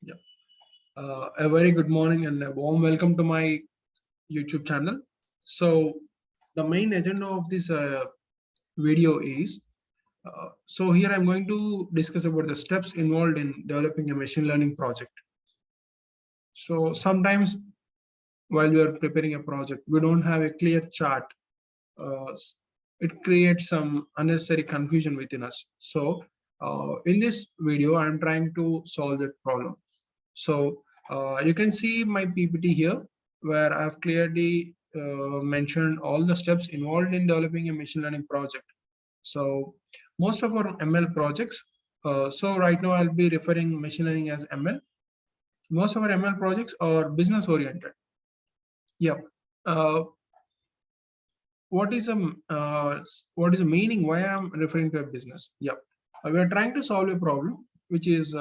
Yeah. A very good morning and a warm welcome to my YouTube channel. So the main agenda of this video is so here I'm going to discuss about the steps involved in developing a machine learning project. So sometimes while we are preparing a project, we don't have a clear chart. Uh, it creates some unnecessary confusion within us. So in this video, I'm trying to solve that problem. So you can see my PPT here, where I've clearly mentioned all the steps involved in developing a machine learning project. So most of our ML projects, so right now I'll be referring machine learning as ML. Most of our ML projects are business oriented. Yep. Uh, what is the meaning why I'm referring to a business? Yep. We are trying to solve a problem which is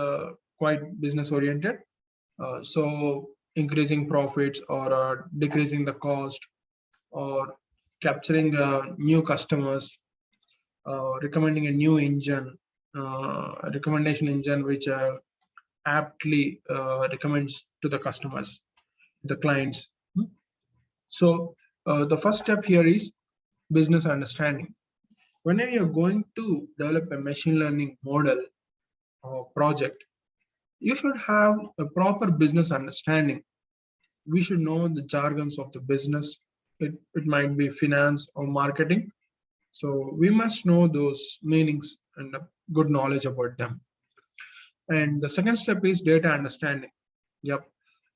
quite business oriented. So increasing profits or decreasing the cost or capturing new customers, recommending a new engine, a recommendation engine which aptly recommends to the customers, the clients. So the first step here is business understanding. Whenever you're going to develop a machine learning model or project, you should have a proper business understanding. We should know the jargons of the business. It might be finance or marketing. So we must know those meanings and a good knowledge about them. And the second step is data understanding. Yep.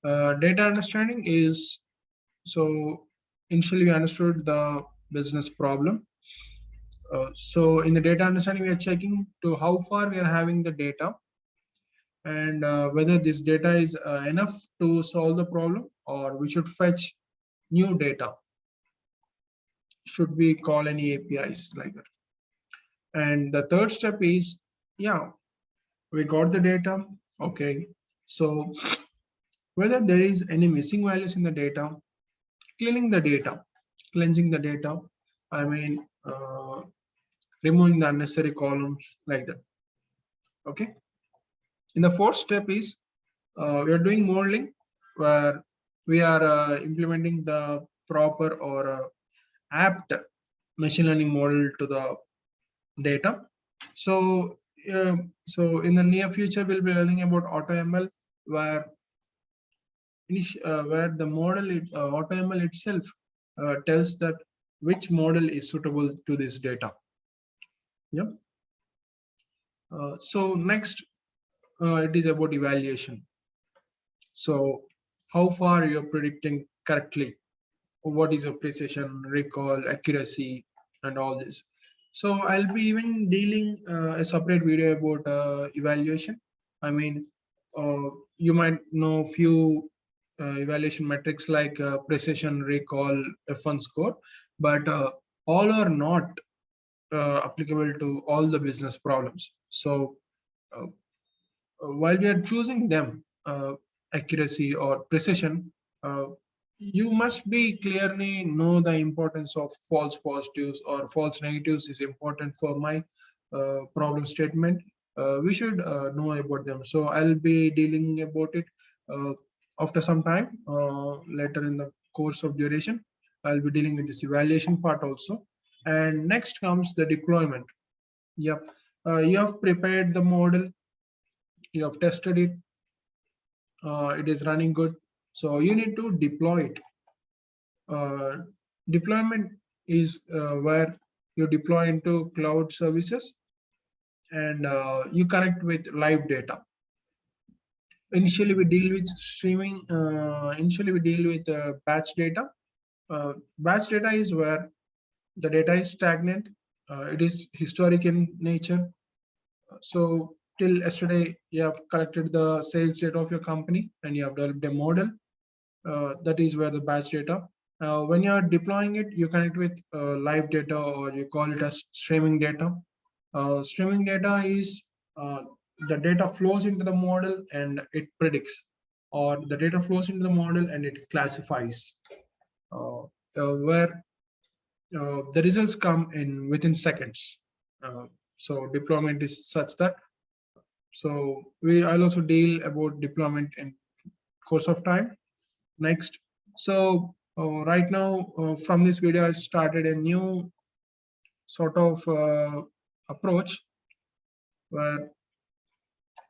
Data understanding is so initially we understood the business problem. So in the data understanding, we are checking to how far we are having the data and whether this data is enough to solve the problem or we should fetch new data. Should we call any APIs like that? And the third step is, yeah, we got the data. Okay. So whether there is any missing values in the data, cleaning the data, cleansing the data, I mean, removing the unnecessary columns like that. Okay. And the fourth step is we are doing modeling where we are implementing the proper or apt machine learning model to the data. So, so in the near future, we'll be learning about AutoML, where where the model AutoML itself tells that which model is suitable to this data. Yeah. So next, it is about evaluation. So how far you're predicting correctly, what is your precision, recall, accuracy, and all this. So I'll be even dealing a separate video about evaluation. I mean, you might know few evaluation metrics like precision, recall, F1 score, but all are not applicable to all the business problems. So uh, while we are choosing them, accuracy or precision, uh, you must be clearly know the importance of false positives or false negatives is important for my problem statement. We should know about them. So I'll be dealing about it uh, after some time later in the course of duration. I'll be dealing with this evaluation part also. And next comes the deployment. Yep. You have prepared the model, you have tested it, it is running good, so you need to deploy it. uh, Deployment is where you deploy into cloud services and you connect with live data. Initially we deal with streaming, initially we deal with batch data. Batch data is where the data is stagnant, it is historic in nature. So till yesterday you have collected the sales data of your company and you have developed a model. That is where the batch data. When you are deploying it, you connect with live data or you call it as streaming data. Streaming data is the data flows into the model and it predicts, or the data flows into the model and it classifies, where the results come in within seconds. So deployment is such that So I'll also deal about deployment in course of time. Next, so right now from this video, I started a new sort of approach where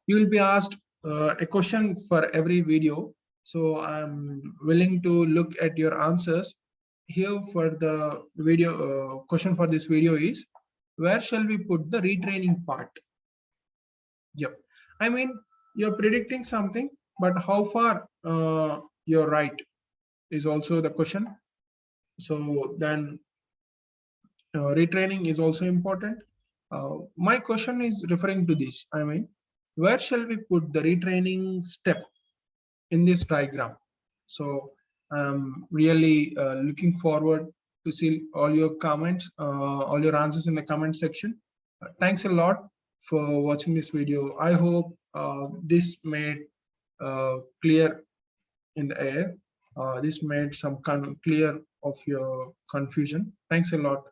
you will be asked a question for every video. So I'm willing to look at your answers. Here for the video question for this video is, where shall we put the retraining part? Yep. I mean, you're predicting something, but how far you're right is also the question. So then retraining is also important. My question is referring to this. I mean, where shall we put the retraining step in this diagram? So I'm really looking forward to see all your comments, all your answers in the comment section. Thanks a lot for watching this video. I hope this made clear in the air. This made some kind of clear of your confusion. Thanks a lot.